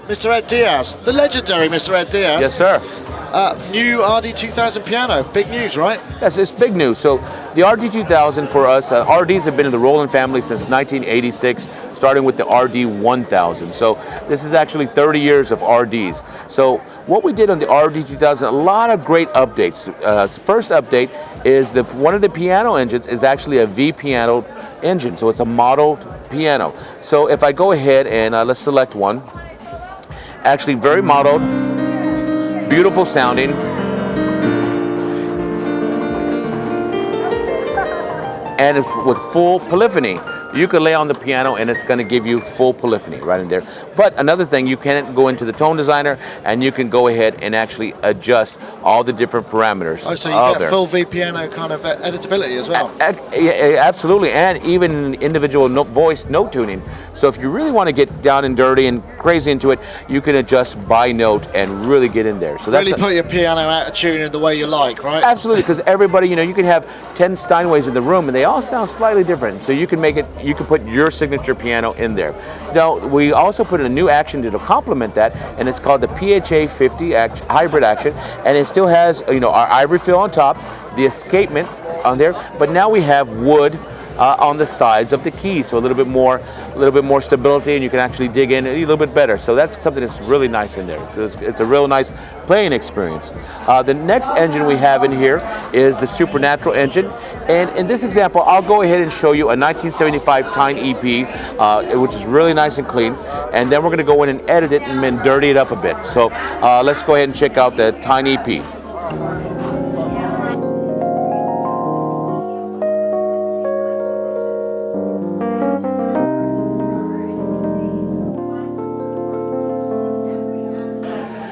Mr. Edd Diaz, the legendary Mr. Edd Diaz. Yes, sir. New RD2000 piano, big news, right? Yes, it's big news. So the RD2000 for us, RDs have been in the Roland family since 1986, starting with the RD1000. So this is actually 30 years of RDs. So what we did on the RD2000, a lot of great updates. First update is one of the piano engines is actually a V piano engine. So it's a modeled piano. So if I go ahead and let's select one, actually very modeled, beautiful sounding. And it's with full polyphony. You can lay on the piano and it's going to give you full polyphony right in there. But another thing, you can go into the tone designer and you can go ahead and actually adjust all the different parameters. Oh, so you get full V piano kind of editability as well? Yeah, absolutely, and even individual voice note tuning. So if you really want to get down and dirty and crazy into it, you can adjust by note and really get in there. So that's really put your piano out of tune in the way you like, right? Absolutely, because everybody, you can have 10 Steinways in the room and they all sound slightly different. So you can you can put your signature piano in there. Now, we also put in a new action to complement that, and it's called the PHA 50 hybrid action, and it still has, our ivory fill on top, the escapement on there, but now we have wood on the sides of the keys, so a little bit more stability, and you can actually dig in a little bit better. So that's something that's really nice in there. It's a real nice playing experience. The next engine we have in here is the Supernatural engine, and in this example, I'll go ahead and show you a 1975 Tyne EP, which is really nice and clean, and then we're going to go in and edit it and then dirty it up a bit. So let's go ahead and check out the Tyne EP.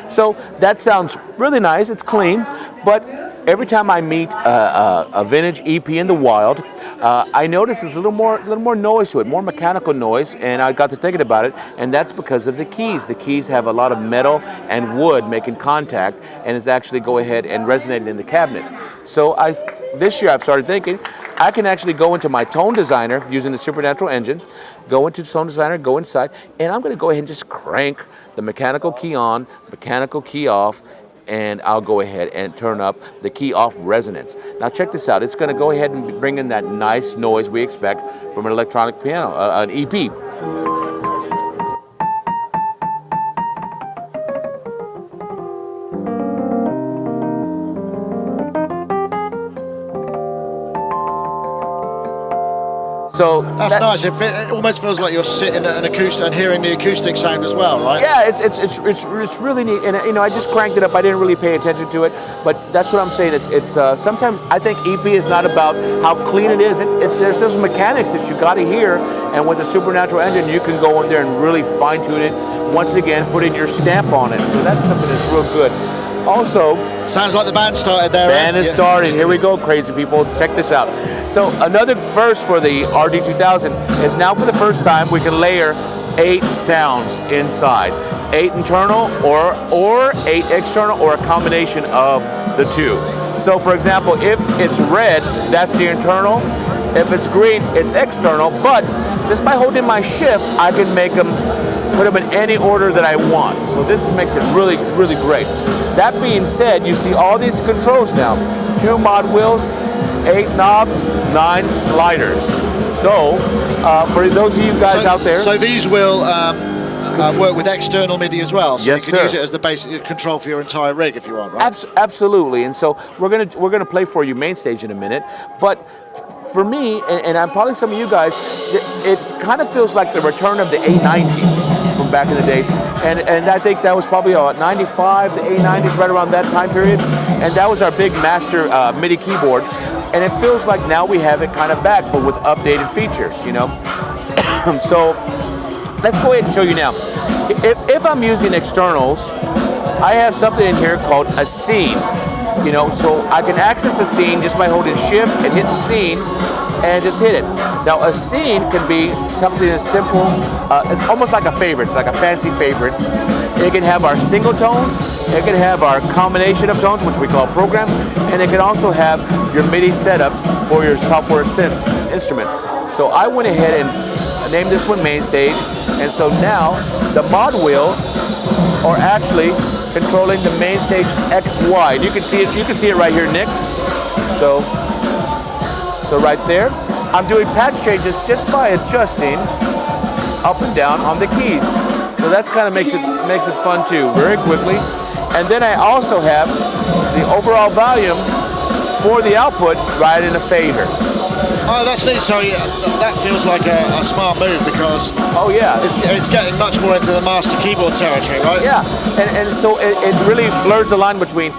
So that sounds really nice, it's clean, but every time I meet a vintage EP in the wild, I notice there's a little more noise to it, more mechanical noise, and I got to thinking about it, and that's because of the keys. The keys have a lot of metal and wood making contact, and it's actually go ahead and resonating in the cabinet. So this year I've started thinking, I can actually go into my tone designer using the Supernatural engine, go into the tone designer, go inside, and I'm going to go ahead and just crank the mechanical key on, mechanical key off, and I'll go ahead and turn up the key off resonance. Now check this out. It's going to go ahead and bring in that nice noise we expect from an electronic piano, an EP. So that's nice. It almost feels like you're sitting at an acoustic and hearing the acoustic sound as well, right? Yeah, it's really neat. And I just cranked it up. I didn't really pay attention to it, but that's what I'm saying. It's sometimes I think EP is not about how clean it is. There's those mechanics that you got to hear, and with the Supernatural engine, you can go in there and really fine tune it. Once again, putting your stamp on it. So that's something that's real good. Also, sounds like the band started there. Band is starting. Here we go, crazy people. Check this out. So another first for the RD2000 is now for the first time we can layer 8 sounds inside. 8 internal or 8 external, or a combination of the two. So for example, if it's red, that's the internal. If it's green, it's external. But just by holding my shift, I can put them in any order that I want. So this makes it really, really great. That being said, you see all these controls now. 2 mod wheels, 8 knobs, 9 sliders. So for those of you guys out there. So these will work with external Midi as well. So yes, you can sir. use it as the basic control for your entire rig if you want, right? Absolutely. And so we're gonna play for you main stage in a minute. But for me, and I'm probably some of you guys, it kind of feels like the return of the A90 from back in the days. And I think that was probably 95, the A90s, right around that time period. And that was our big master MIDI keyboard. And it feels like now we have it kind of back, but with updated features, So let's go ahead and show you now. If I'm using externals, I have something in here called a scene. So I can access the scene just by holding shift and hit the scene, and just hit it. Now a scene can be something as simple, it's almost like a favorite. It's like a fancy favorites. It can have our single tones, it can have our combination of tones, which we call programs, and it can also have your MIDI setups for your software synths instruments. So I went ahead and named this one Main Stage, and so now the mod wheels are actually controlling the Main Stage XY. You can see it right here, Nick. So right there, I'm doing patch changes just by adjusting up and down on the keys. So that kind of makes it fun too, very quickly. And then I also have the overall volume for the output right in a fader. Oh, that's neat. So yeah, that feels like a smart move because it's getting much more into the master keyboard territory, right? Yeah, and so it really blurs the line between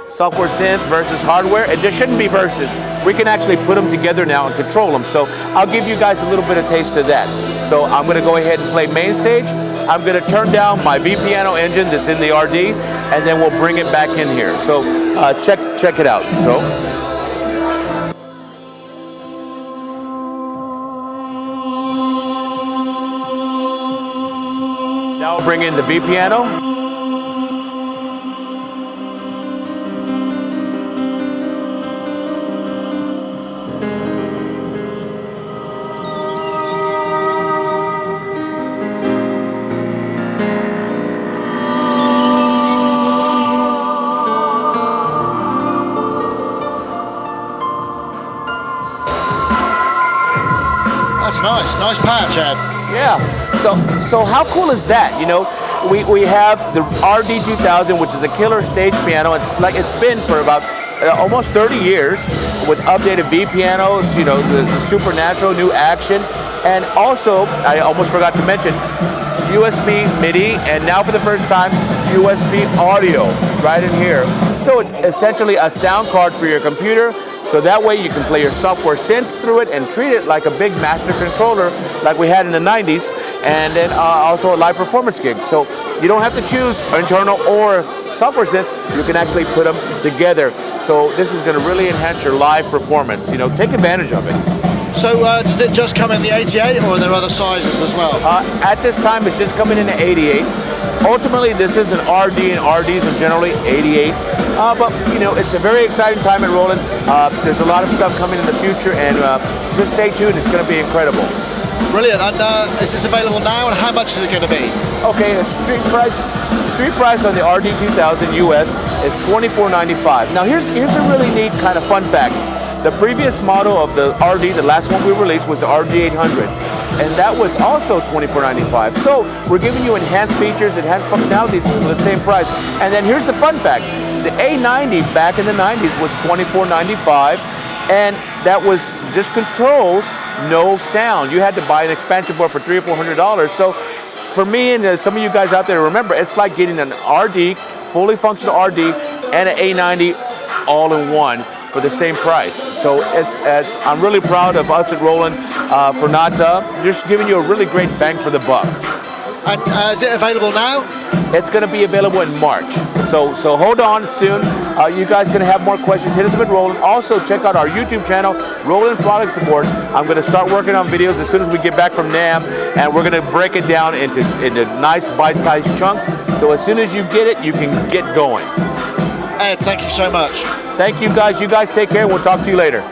software synth versus hardware. It just shouldn't be versus. We can actually put them together now and control them. So I'll give you guys a little bit of taste of that. So I'm going to go ahead and play Main Stage. I'm going to turn down my V-Piano engine that's in the RD, and then we'll bring it back in here. So check it out. So. Now I'll bring in the V-Piano. That's nice patch, Ed. Yeah. So how cool is that? You know, we have the RD2000, which is a killer stage piano. It's been for about almost 30 years with updated V pianos. You know, the supernatural new action, and also I almost forgot to mention USB MIDI, and now for the first time USB audio right in here. So it's essentially a sound card for your computer. So that way you can play your software synths through it and treat it like a big master controller like we had in the 90s, and then also a live performance gig. So you don't have to choose internal or software synth, you can actually put them together. So this is going to really enhance your live performance. You know, take advantage of it. So does it just come in the 88 or are there other sizes as well? At this time it's just coming in the 88. Ultimately this is an RD, and RDs are generally 88. But you know, it's a very exciting time at Roland. There's a lot of stuff coming in the future, and just stay tuned, it's going to be incredible. Brilliant. And is this available now, and how much is it going to be? Okay, the street price on the RD2000 US is $24.95. Now here's a really neat kind of fun fact. The previous model of the RD, the last one we released, was the RD800, and that was also $24.95. So we're giving you enhanced features, enhanced functionalities for the same price. And then here's the fun fact. The A90 back in the 90s was $24.95, and that was just controls, no sound. You had to buy an expansion board for $300 or $400. So for me and some of you guys out there, remember, it's like getting an RD, fully functional RD, and an A90 all in one for the same price. So I'm really proud of us at Roland for not just giving you a really great bang for the buck. And is it available now? It's going to be available in March. So hold on soon. You guys going to have more questions, hit us up at Roland. Also check out our YouTube channel, Roland Product Support. I'm going to start working on videos as soon as we get back from NAMM, and we're going to break it down into nice bite-sized chunks. So as soon as you get it, you can get going. Ed, thank you so much. Thank you guys. You guys take care. We'll talk to you later.